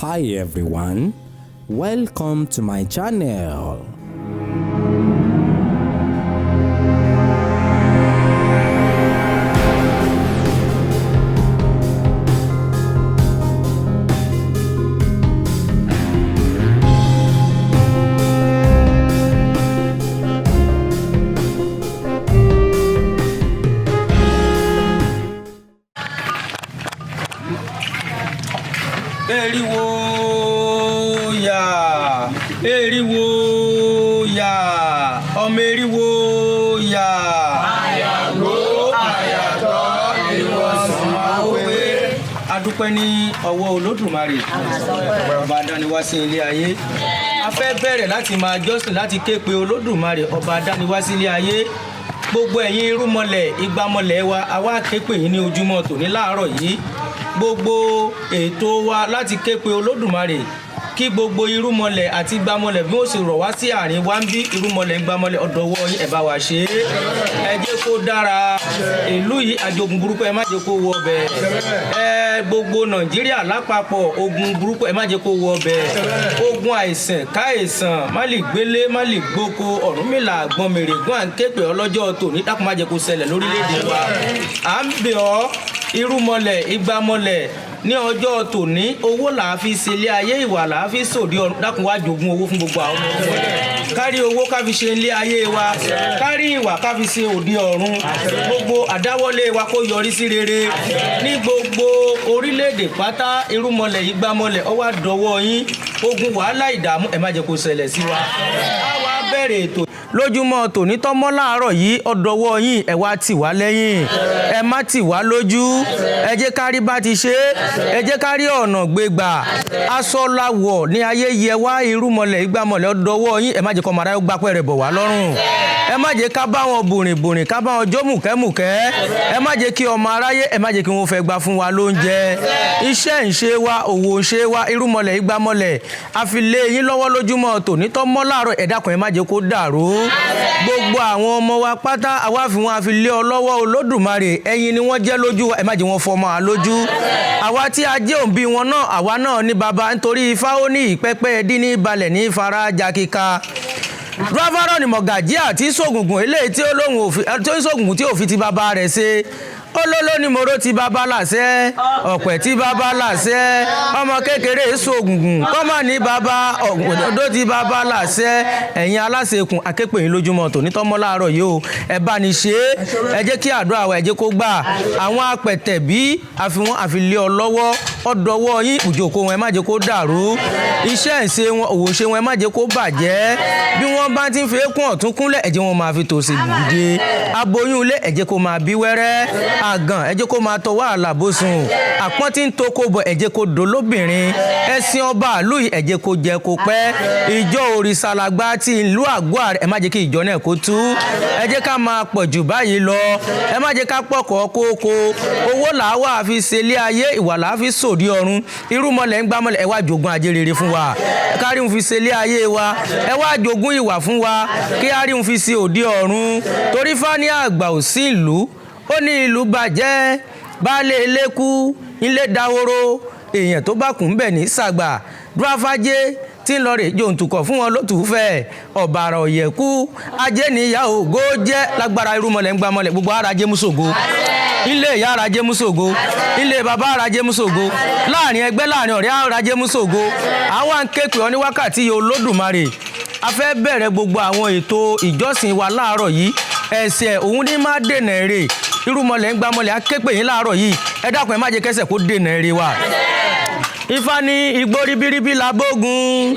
Hi everyone, welcome to my channel. Eriwo ya ọmọ eriwo ya àyàgbó àyàtọ̀ ìwọ̀sàn àwòwé. Adúpẹ́ ní ọwọ́ Olódùmarè ọba adániwá sí ilé ayé. A fẹ́ bẹ̀rẹ̀ láti máa jọ́sìn láti ké pe Olódùmarè ọba adániwá sí ilé ayé. Gbogbo ẹ̀yin irúmọlẹ̀ ìgbàmọlẹ̀ wa a wá ké pe yín ní ojúmọ́ tòní láàárọ̀ yìí. Gbogbo ètò wa láti ké pe Olódùmarè kí gbogbo irúmọlẹ̀ àti gbàmọlẹ̀ bí ó ṣe rọ̀ wá sí àárín wa ń bí irúmọlẹ̀ gbàmọlẹ̀ ọ̀dọ̀wọ́ yín ẹ bá wa ṣe é. Ẹ jẹ́ kó dára ìlú yìí àjogún burúkú ẹ má jẹ́ kó wọ bẹ̀. Gbogbo Nàìjíríà lápapọ̀ ogun burúkú ẹ má jẹ́ kó wọ bẹ̀. Ogun àìsàn káìsàn má lè gbélé má lè gboko Ọ̀rúnmìlà àgbọn mèrègún à ń ké pè ọ́ lọ́jọ́ tòní dákun má jẹ́ kó ṣẹlẹ̀ lórílẹ̀‐èdè wa. À ń bẹ̀ ọ́ irúmọlẹ̀ ìgbàmọlẹ̀ ní ọjọ́ tòní owó là á fi ṣe ilé ayé ìwà là á fi sòdí ọ̀run dákun wá jogún owó fún gbogbo àwọn ọmọ wọn. Kárí owó ká fi ṣe ilé ayé wa kárí ìwà ká fi ṣe òde ọ̀run gbogbo àdáwọ́lé wa kó yọrí sí rere ní gbogbo orílẹ̀-èdè pátá irúmọlẹ̀ ìgbàmọlẹ̀ ó wá dọwọ́ yín ogun wàhálà ìdààmú ẹ má jẹ́ kó ṣẹlẹ̀ sí wa. A wá bẹ̀rẹ̀ ètò lójúmọ́ tòní tọ́mọ́ láàárọ̀ yìí ọ̀dọ̀wọ́ yín ẹ wá tì wá lẹ́yìn ẹ má tì wá lójú ẹ jẹ́ kárí bá ti ṣe ẹ jẹ́ kárí ọ̀nà gbégbà aṣọ láwọ̀ ní ayé yẹ wá irúmọlẹ̀ ìgbàmọlẹ̀ ọ̀dọ̀wọ́ yín ẹ má jẹ́ kọ́ màrá gbá pẹ́rẹ́ bọ̀ wá lọ́rùn ẹ má jẹ́ ká bá wọn bùrìnbùrìn ká bá wọn jó mùkẹ́mùkẹ́ ẹ má jẹ́ kí ọmọ aráyé ẹ má jẹ́ kí wọ́n fẹ́ gbà fún wa lóúnjẹ iṣẹ́ ń ṣe wa òwò ń ṣe wa irúmọlẹ̀ ìgbàmọlẹ̀ àfi lé yín lọ́wọ́ lójúmọ́ tòní tọ́mọ́ láàárọ̀ ẹ dákun ẹ má jẹ́ kó dàrú gbogbo àwọn ọmọ wa pátá àwa fi wọn àfi lé ọ lọ́wọ́ Olódùmarè ẹ̀yin ni wọ́n jẹ́ lójú ẹ má jẹ́ wọn fọmọ àlójú àwa tí a jẹ́ òǹbí wọn náà àwa náà ní baba nítorí Ifá ó ní ìpẹ́pẹ́ dín ní balẹ̀ ní faraja kíka dúráfárọ̀ ni mọ̀gàjí àti sògùngùn eléyìí tí ó lóhùn òfin tí ó ń sògùngùn tí òfin ti bàbá rẹ̀ ṣe olóló ni moro ti bàbá làṣẹ ọ̀pẹ̀ tí bàbá làṣẹ ọmọ kékeré sògùngùn kọ́mọ ní bàbá ọ̀dọ́ tí bàbá làṣẹ ẹ̀yin aláṣẹkùn aképè yín lójúmọ́ tòní tọ́mọ́ láàárọ̀ yìí o ẹ bá ní ṣe é ẹ jẹ́ kí àdúrà wa ẹ jẹ́ kó gbà àwọn apẹ̀tẹ̀ bí àfihàn àfilé ọ lọ́wọ́ ọ̀dọ̀wọ́ yín ìjòkó wọn ẹ má jẹ́ kó dàrú iṣẹ́ ìṣe wọn òwò ṣe wọn ẹ má jẹ́ kó bàjẹ́ bí wọ́n bá ti ń fi eékún ọ̀tún kúnlẹ̀ ẹ jẹ́ wọn máa fi tòsì dìde aboyún ilé ẹ jẹ́ kó máa bí wẹ́rẹ́ àgàn ẹ jẹ́ kó máa tọ wàhálà bóṣùn àpọ́n tí ń tó kó bọ̀ ẹ jẹ́ kó dolóbìnrin ẹ̀sìn ọba àlú ẹ jẹ́ kó jẹ kó pẹ́ ìjọ Òrìṣàlàgbà ti ìlú Àgọ́ Àrẹ ẹ má jẹ́ kí ìjọ náà kó tú ẹ jẹ́ ká máa pọ̀ jù báyìí lọ ẹ má jẹ́ ká pọ̀kọ́ kókó owó làá wà fi ṣe ilé ayé ìwà làá fi sòdí ọ̀run irúmọlẹ̀ ń gbámọlẹ̀ ẹ wá jogún ajé rere fún wa kárí ń fi ṣe ilé ayé wa ẹ wá jogún ìwà fún wa kí á rí ń fi ṣe òde ọ̀run torí fani àgbà ò sí ìlú ó ní ìlú bàjẹ́ baálé ilé kú ilé dahoro èèyàn tó bá kùn bẹ̀ ní sàgbà dúráfájé tí ń lọ rè jòǹtùkọ̀ fún wọn lótùúfẹ́ ọ̀bàrà ọ̀yẹ̀kú ajé níyà ògo jẹ́ lágbára irúmọlẹ̀ ń gbàmọlẹ̀ gbogbo ara jẹ́ múṣògo ilé ìyá ara jẹ́ múṣògo ilé bàbá ara jẹ́ múṣògo láàrin ẹgbẹ́ láàrin ọ̀rẹ́ ara jẹ́ múṣògo àwọn ń ké pè ọ́ ní wákàtí Olódùmarè a fẹ́ bẹ̀rẹ̀ gbogbo àwọn ètò ìjọsìn wa láàárọ̀ yìí ẹ̀ṣẹ̀ òun ní má dènà èrè irúmọlẹ̀ ń gbàmọlẹ̀ akéèpè yín láàárọ̀ yìí ẹ dákun ẹ má jẹ́ kẹ́ṣẹ̀ kó dènà èrè wa. Ifá ní igbó ribiribi la bógun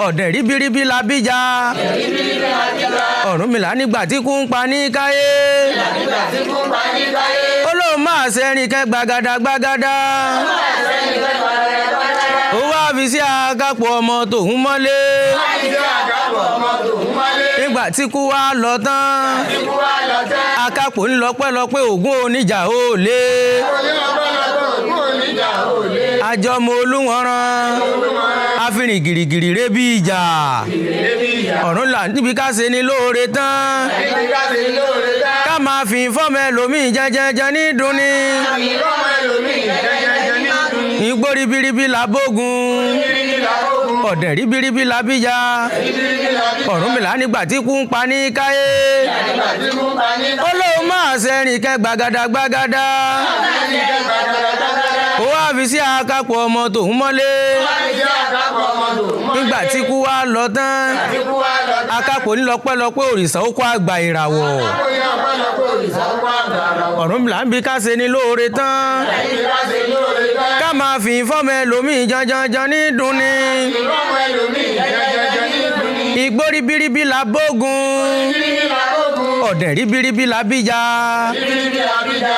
ọ̀dẹ̀ ribiribi la bíjà Ọ̀rúnmìlà nígbà tí kú ń pa ní káyé ó lóun máa ṣẹ́rin kẹ́ gbàgàdà ó wá fi sí àkápò ọmọ tòun mọ́lé nígbà tí kú wá lọ tán àkápò ń lọ pẹ́lọpẹ́ Ògún oníjà ó lé àjọmọ olúwọ̀nrán àfihàn gìrìgìrì rẹ bí ìjà ọ̀run là níbi ká ṣe ni lóore tán ká máa fi fọ́mọ ẹlòmíì jẹjẹjẹ ní dunni Igbó ribiribi làbógun. Ọ̀dẹ̀ ribiribi làbíjà. Ọ̀rúnmìlà nígbà tí kú ń pa ní káyé. Ó lóun máa ṣẹ́rìn kẹ́ gbàgàdà. Ó wá fi sí akápò ọmọ tòun mọ́lé. Nígbà tí kú wá lọ tán. Akápò ní lọ́pẹ́lọpẹ́ òrìṣà ó kó àgbà ìràwọ̀. Ọ̀rúnmìlà ń bi ká ṣe ní lóore tán. Ká máa fi fọ́mọ ẹlòmíì janjanjan ní dùn ni. Igbó ribiribi làbógun. Ọ̀dẹ̀ ribiribi làbíjà.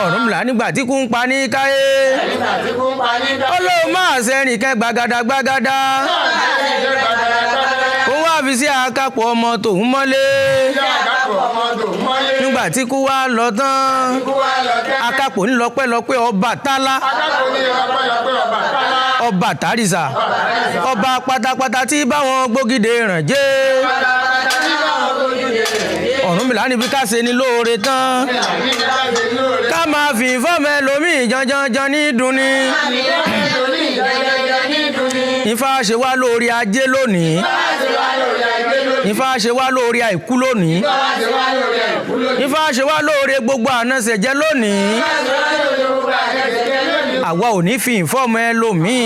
Ọ̀rúnmìlà nígbà tí kú ń pa ní káyé. Ó lóun máa ṣẹ́rìn kẹ́ gbàgàdà. Ó wá fi sí akápò ọmọ tòun mọ́lé. Nígbà tí kú wá lọ tán. Akápò ní lọ́pẹ́lọpẹ́ Ọbàtálá. Ọba tàrísà. Ọba pátápátá tí báwọn gbógidé ràn jẹ́. Ọ̀rúnmìlà níbi ká ṣe ní lóore tán. Ká máa fi fọ́mọ ẹlòmíì janjanjan ní dùn ni. Ifá ṣe wá lórí ajé lónìí. Ifá ṣe wá lórí àìkú lónìí. Ifá ṣe wá lórí gbogbo ànásẹ̀jẹ́ lónìí. Àwa ò ní fi ìfọ́mọ ẹlòmíì.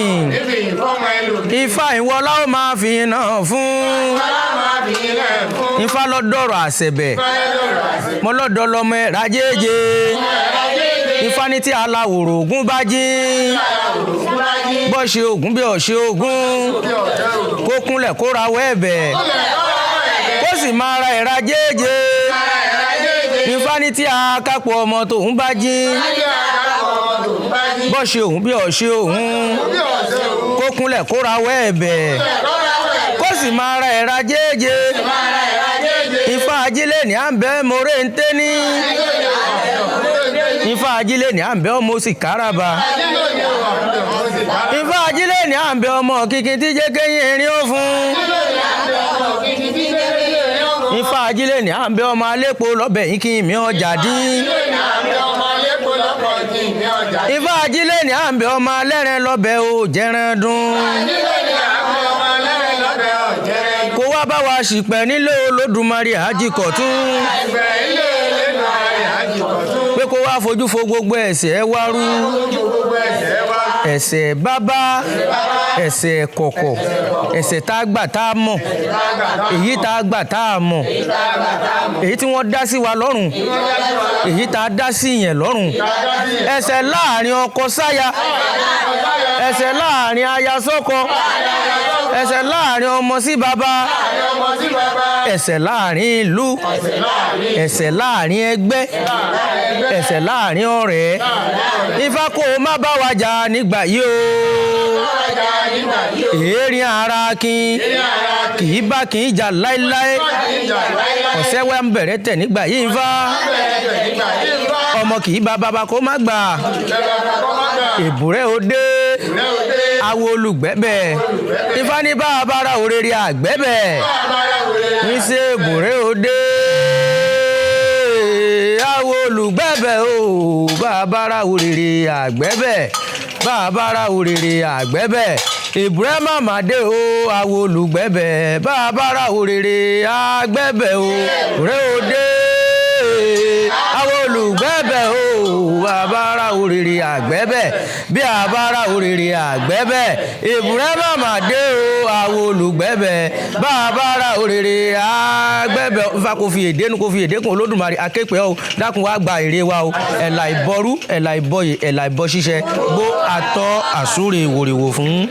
Ifá ìwọ la ó máa fi náà fún. Ifá lọ́dọ̀rọ̀ àṣẹ̀bẹ̀. Mo lọ́dọ̀ lọ́mọ ẹ̀rá jẹ́jẹ́. Ifá ní tí aláwòrò Ògún bá jí. Bọ́ ṣe Ògún bí ọ̀ṣẹ́ Ògún. Kó kúnlẹ̀ kó rawọ́ ẹ̀bẹ̀. Kó sì máa ra ẹ̀rá jẹ́jẹ́. Ifá ní tí akápò ọmọ tòun bá jí. Bọ́ ṣe Ògún bí ọ̀ṣẹ́ Ògún. Kó kúnlẹ̀ kó rawọ́ ẹ̀bẹ̀. Kó sì máa ra ẹ̀rá jẹ́jẹ́. Ifá ajílẹ̀ ní à ń bẹ́ moré ń tẹ́ ní. Ifá ajílẹ̀ ní à ń bẹ́ ọmọ sì káraba. Ifá ajílẹ̀ ní à ń bẹ́ ọmọ kìkì tí jẹ́ kéyìn erin ó fún. Ifá ajílẹ̀ ní à ń bẹ́ ọmọ alépo lọ́bẹ̀ yín kí mi ọjà dín. Ifá ajílẹ̀ ní à ń bẹ́ ọmọ alẹ́rìn lọ́bẹ̀ ó jẹran dùn. Kó wá bá wa ṣìpẹ̀ nílé Olódùmarè Àjíkọ̀tún. Pé kó wá fojú fo gbogbo ẹ̀ṣẹ̀ wa rú. Ẹ̀ṣẹ̀ bàbá, ẹ̀ṣẹ̀ kọ̀kọ̀, ẹ̀ṣẹ̀ tá a gbà tá a mọ̀, èyí tá a gbà tá a mọ̀, èyí tí wọ́n dá sí wa lọ́rùn, èyí tá a dá sí ìyẹn lọ́rùn, ẹ̀ṣẹ̀ láàrin ọkọ sáya, ẹ̀ṣẹ̀ láàrin aya sọ́kọ, ẹ̀ṣẹ̀ láàrin ọmọ sí bàbá, ẹ̀ṣẹ̀ láàrin ìlú, ẹ̀ṣẹ̀ láàrin ẹgbẹ́, ẹ̀ṣẹ̀ láàrin ọ̀rẹ́. Ifá kó o má bá wa jà nígbà yìí o. Èérín ara kì í bá kì í jà láéláé. Ọ̀sẹ̀ wa ń bẹ̀rẹ̀ tẹ̀ nígbà yìí Ifá. Ọmọ kì í bá bàbá kó má gbà. Èbúrẹ́ òde. Awo olùgbẹ́bẹ̀. Ifá ní bá a bára òrèrè àgbẹ́bẹ̀. Ní ṣe èbúrẹ́ òde. Awo olùgbẹ́bẹ̀ o. Bá a bára òrèrè àgbẹ́bẹ̀. Bá a bára òrèrè àgbẹ́bẹ̀. Èbúrẹ́ màmá dé o. Awo olùgbẹ́bẹ̀. Bá a bára òrèrè àgbẹ́bẹ̀ o. Òré òde. Awo olùgbẹ́bẹ̀ o. Bá a bára òrèrè àgbẹ́bẹ̀. Bí a bára òrèrè àgbẹ́bẹ̀. Èbúrẹ́ màmá dé o. Awo olùgbẹ́bẹ̀. Bá a bára òrèrè àgbẹ́bẹ̀. Ifá kò fi èdè nu kò fi èdè kun Olódùmarè akéèpé o. Dákun wá gba èrè wa o. Ẹ̀là ìbọrú, ẹ̀là ìbọyè, ẹ̀là ìbọ ṣíṣẹ. Gbó àtọ́ àsúre ìwòrìwò fún.